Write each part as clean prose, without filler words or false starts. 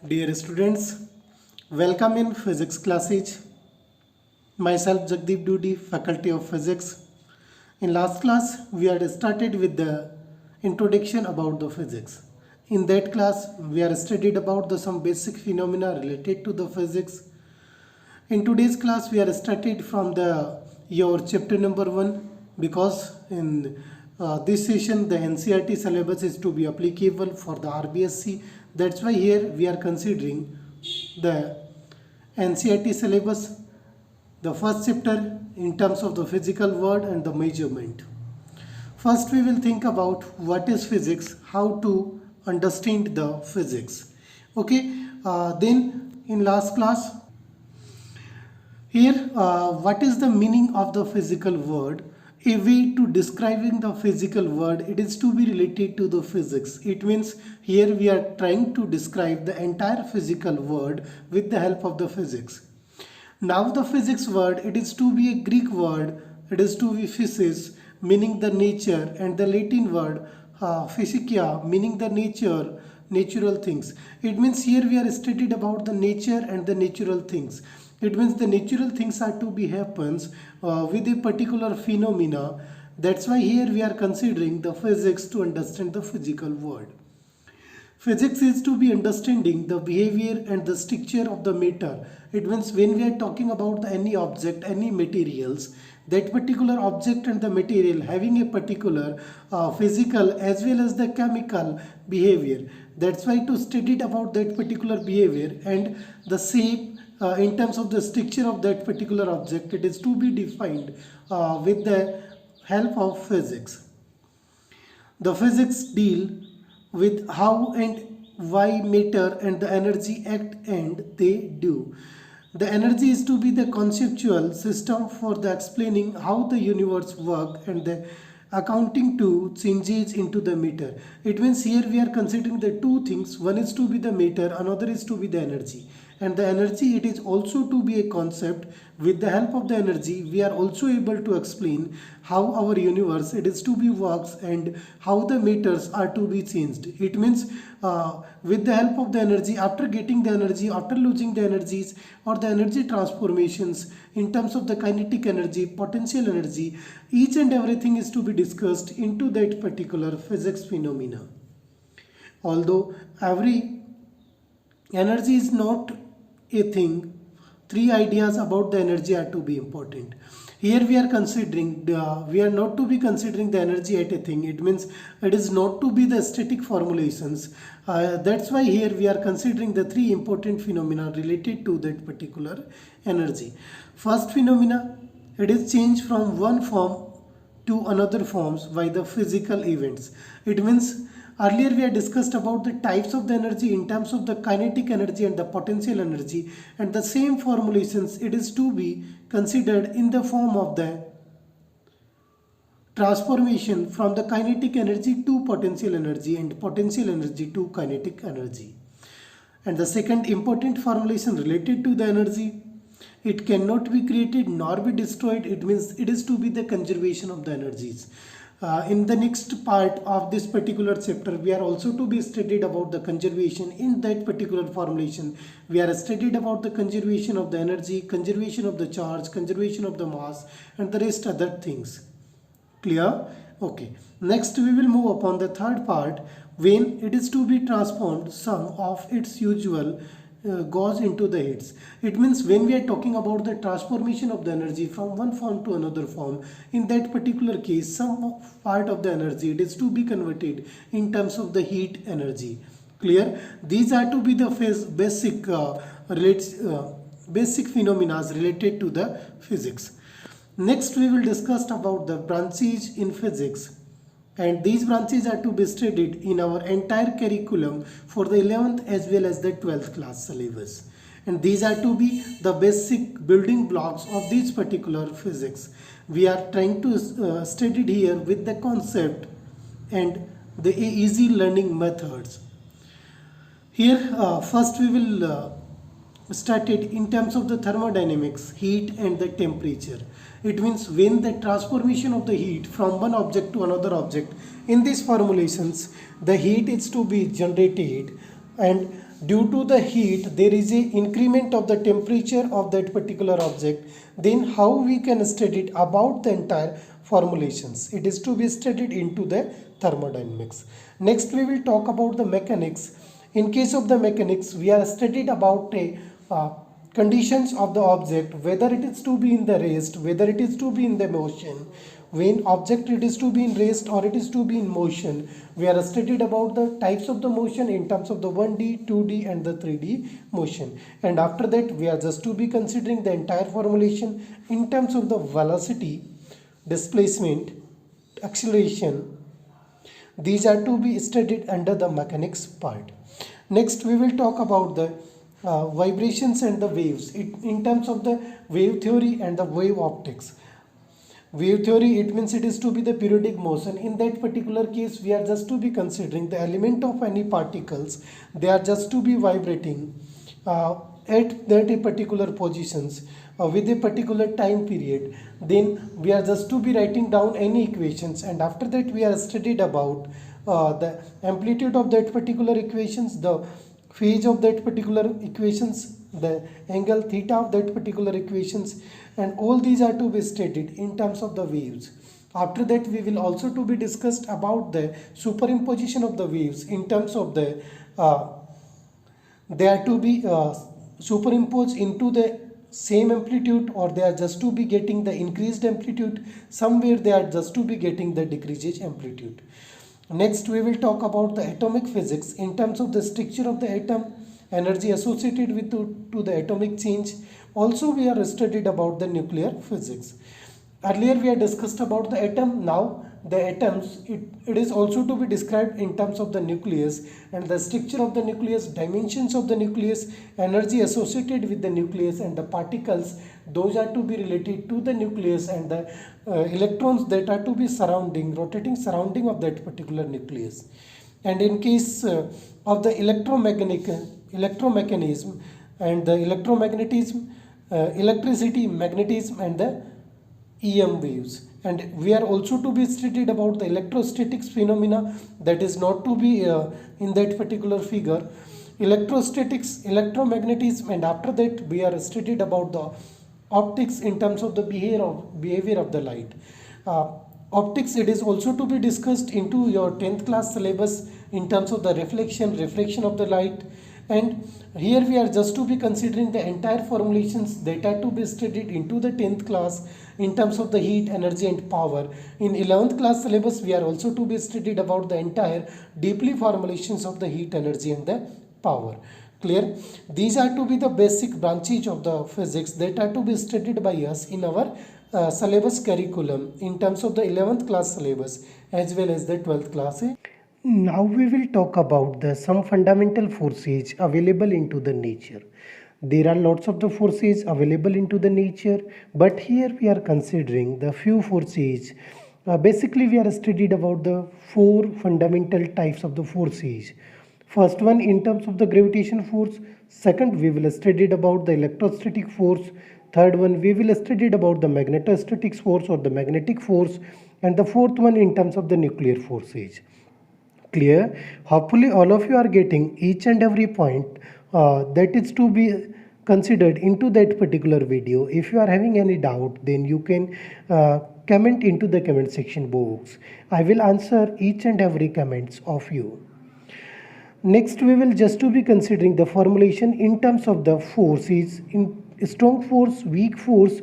Dear students, welcome in physics classes. Myself Jagdeep Dudi, Faculty of Physics. In last class, we had started with the introduction about the physics. In that class, we are studied about some basic phenomena related to the physics. In today's class, we are started from your chapter number 1 because in this session the NCERT syllabus is to be applicable for the RBSC. That's why here we are considering the NCERT syllabus, the first chapter in terms of the physical world and the measurement. First we will think about what is physics, how to understand the physics. Okay, then in last class here, what is the meaning of the physical world? A way to describing the physical world, it is to be related to the physics. It means here we are trying to describe the entire physical world with the help of the physics. Now the physics word, it is to be a Greek word, it is to be physis, meaning the nature, and the Latin word physicia, meaning the nature, natural things. It means here we are studied about the nature and the natural things. It means the natural things are to be happens with a particular phenomena. That's why here we are considering the physics to understand the physical world. Physics is to be understanding the behavior and the structure of the matter. It means when we are talking about any object, any materials, that particular object and the material having a particular physical as well as the chemical behavior. That's why to study about that particular behavior and the shape in terms of the structure of that particular object, it is to be defined with the help of physics. The physics deal with how and why matter and the energy act and they do. The energy is to be the conceptual system for the explaining how the universe works and the accounting to changes into the matter. It means here we are considering the two things. One is to be the matter, another is to be the energy. And the energy, it is also to be a concept. With the help of the energy, we are also able to explain how our universe, it is to be works and how the matters are to be changed. It means with the help of the energy, after getting the energy, after losing the energies or the energy transformations in terms of the kinetic energy, potential energy, each and everything is to be discussed into that particular physics phenomena. Although every energy is not a thing, three ideas about the energy are to be important. Here we are considering, we are not to be considering the energy at a thing. It means it is not to be the static formulations. That's why here we are considering the three important phenomena related to that particular energy. First phenomena, it is change from one form to another forms by the physical events. It means earlier we had discussed about the types of the energy in terms of the kinetic energy and the potential energy, and the same formulations it is to be considered in the form of the transformation from the kinetic energy to potential energy and potential energy to kinetic energy. And the second important formulation related to the energy, it cannot be created nor be destroyed. It means it is to be the conservation of the energies. In the next part of this particular chapter, we are also to be studied about the conservation. In that particular formulation, we are studied about the conservation of the energy, conservation of the charge, conservation of the mass, and the rest other things. Clear? Okay. Next, we will move upon the third part. When it is to be transformed, some of its usual goes into the heads. It means when we are talking about the transformation of the energy from one form to another form, in that particular case, some part of the energy it is to be converted in terms of the heat energy. Clear? These are to be the basic phenomena related to the physics. Next, we will discuss about the branches in physics. And these branches are to be studied in our entire curriculum for the 11th as well as the 12th class syllabus. And these are to be the basic building blocks of this particular physics. We are trying to study here with the concept and the easy learning methods. Here first we will start it in terms of the thermodynamics, heat and the temperature. It means when the transformation of the heat from one object to another object, in these formulations the heat is to be generated and due to the heat there is a increment of the temperature of that particular object, then how we can study it about the entire formulations? It is to be studied into the thermodynamics. Next we will talk about the mechanics. In case of the mechanics, we are studied about a conditions of the object, whether it is to be in the rest, whether it is to be in the motion. When object it is to be in rest or it is to be in motion, we are studied about the types of the motion in terms of the 1D, 2D and the 3D motion. And after that we are just to be considering the entire formulation in terms of the velocity, displacement, acceleration. These are to be studied under the mechanics part. Next we will talk about the vibrations and the waves in terms of the wave theory and the wave optics. Wave theory, it means it is to be the periodic motion. In that particular case, we are just to be considering the element of any particles. They are just to be vibrating at that a particular positions with a particular time period. Then we are just to be writing down any equations, and after that we are studied about the amplitude of that particular equations, the phase of that particular equations, the angle theta of that particular equations, and all these are to be studied in terms of the waves. After that we will also to be discussed about the superimposition of the waves in terms of the they are to be superimposed into the same amplitude, or they are just to be getting the increased amplitude, somewhere they are just to be getting the decreased amplitude. Next we will talk about the atomic physics in terms of the structure of the atom, energy associated with to the atomic change. Also we are studied about the nuclear physics. Earlier we have discussed about the atom. Now the atoms, it is also to be described in terms of the nucleus and the structure of the nucleus, dimensions of the nucleus, energy associated with the nucleus, and the particles, those are to be related to the nucleus, and the electrons that are to be surrounding, rotating surrounding of that particular nucleus. And in case of the electromechanism and the electromagnetism, electricity, magnetism and the EM waves. And we are also to be studied about the electrostatics phenomena, that is not to be in that particular figure. Electrostatics, electromagnetism, and after that we are studied about the optics in terms of the behavior of the light. Optics, it is also to be discussed into your 10th class syllabus in terms of the reflection of the light. And here we are just to be considering the entire formulations that are to be studied into the 10th class in terms of the heat, energy and power. In 11th class syllabus we are also to be studied about the entire deeply formulations of the heat, energy and the power. Clear? These are to be the basic branches of the physics that are to be studied by us in our syllabus curriculum in terms of the 11th class syllabus as well as the 12th class. Now we will talk about some fundamental forces available into the nature. There are lots of the forces available into the nature, but here we are considering the few forces. Basically we are studied about the 4 fundamental types of the forces. First one in terms of the gravitation force. Second we will studied about the electrostatic force. Third one we will studied about the magnetostatic force or the magnetic force. And the fourth one in terms of the nuclear forces. Clear? Hopefully all of you are getting each and every point that is to be considered into that particular video. If you are having any doubt, then you can comment into the comment section box. I will answer each and every comments of you. Next we will just to be considering the formulation in terms of the forces, in strong force, weak force,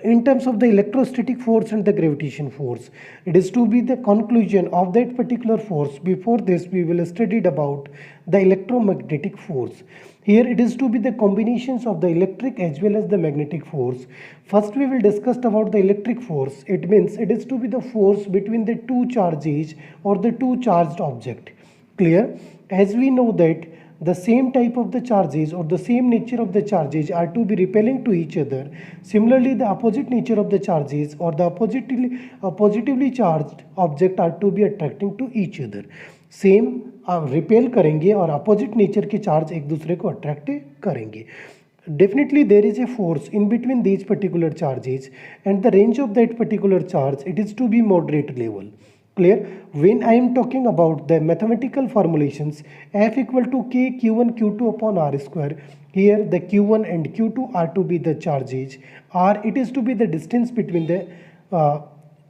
in terms of the electrostatic force and the gravitation force. It is to be the conclusion of that particular force. Before this we will studied about the electromagnetic force. Here it is to be the combinations of the electric as well as the magnetic force. First we will discuss about the electric force. It means it is to be the force between the two charges or the two charged object. Clear? As we know that the same type of the charges or the same nature of the charges are to be repelling to each other. Similarly, the opposite nature of the charges or the positively charged object are to be attracting to each other. Same repel करेंगे और opposite nature के charge एक दूसरे को attract करेंगे. Definitely there is a force in between these particular charges, and the range of that particular charge, it is to be moderate level. Clear? When I am talking about the mathematical formulations, F equal to K Q1 Q2 upon R square. Here the Q1 and Q2 are to be the charges. R, it is to be the distance between the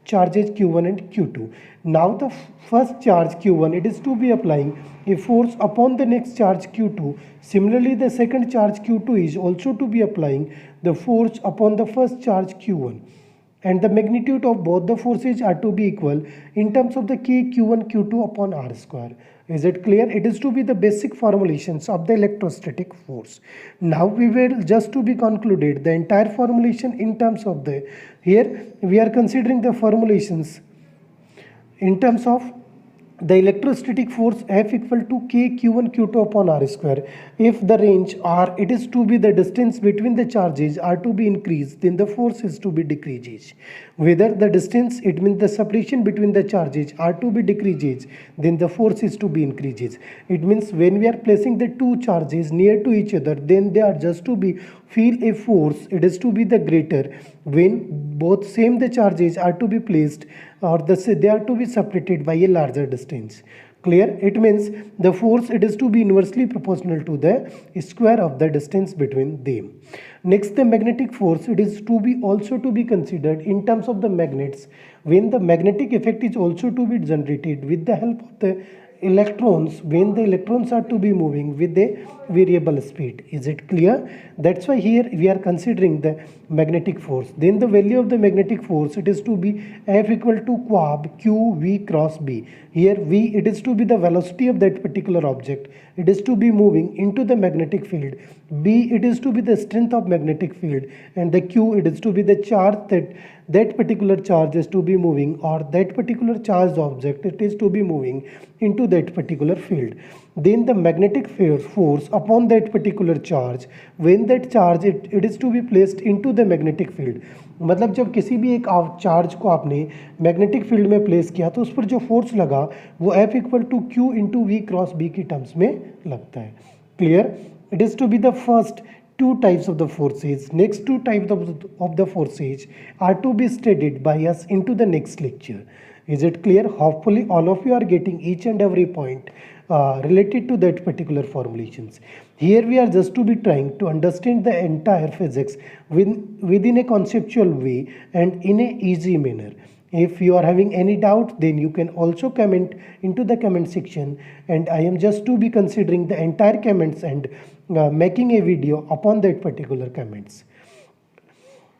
charges Q1 and Q2. Now the first charge Q1, it is to be applying a force upon the next charge Q2. Similarly, the second charge Q2 is also to be applying the force upon the first charge Q1. And the magnitude of both the forces are to be equal in terms of the K Q1 Q2 upon R square. Is it clear? It is to be the basic formulations of the electrostatic force. Now we will just to be concluded the entire formulation in terms of the, here we are considering the formulations in terms of the electrostatic force F equal to K Q1 Q2 upon R square. If the range R, it is to be the distance between the charges are to be increased, then the force is to be decreases. Whether the distance, it means the separation between the charges are to be decreases, then the force is to be increases. It means when we are placing the two charges near to each other, then they are just to be feel a force, it is to be the greater when both same the charges are to be placed or they are to be separated by a larger distance. Clear? It means the force, it is to be inversely proportional to the square of the distance between them. Next, the magnetic force, it is to be also to be considered in terms of the magnets, when the magnetic effect is also to be generated with the help of the electrons, when the electrons are to be moving with a variable speed. Is it clear? That's why here we are considering the magnetic force. Then the value of the magnetic force, it is to be F equal to quab Q V cross B. Here V, it is to be the velocity of that particular object. It is to be moving into the magnetic field. B, it is to be the strength of magnetic field, and the Q, it is to be the charge that particular charge is to be moving, or that particular charged object, it is to be moving into that particular field. Then the magnetic force upon that particular charge, when that charge it is to be placed into the magnetic field. मतलब जब किसी भी एक charge को आपने magnetic field में place किया तो उस पर जो फोर्स लगा वो F equal to Q into V cross B की टर्म्स में लगता है. Clear? It is to be the first two types of the forces. Next two types of the forces are to be studied by us into the next lecture. Is it clear? Hopefully all of you are getting each and every point related to that particular formulations. Here we are just to be trying to understand the entire physics within a conceptual way and in a easy manner. If you are having any doubt, then you can also comment into the comment section, and I am just to be considering the entire comments and making a video upon that particular comments.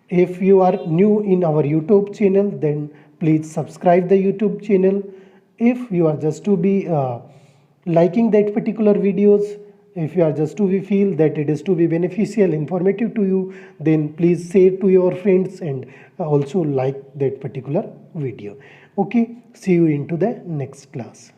If you are new in our YouTube channel, then please subscribe the YouTube channel. If you are just to be liking that particular videos, if you are just to be feel that it is to be beneficial, informative to you, then please share to your friends and also like that particular video. Okay, see you into the next class.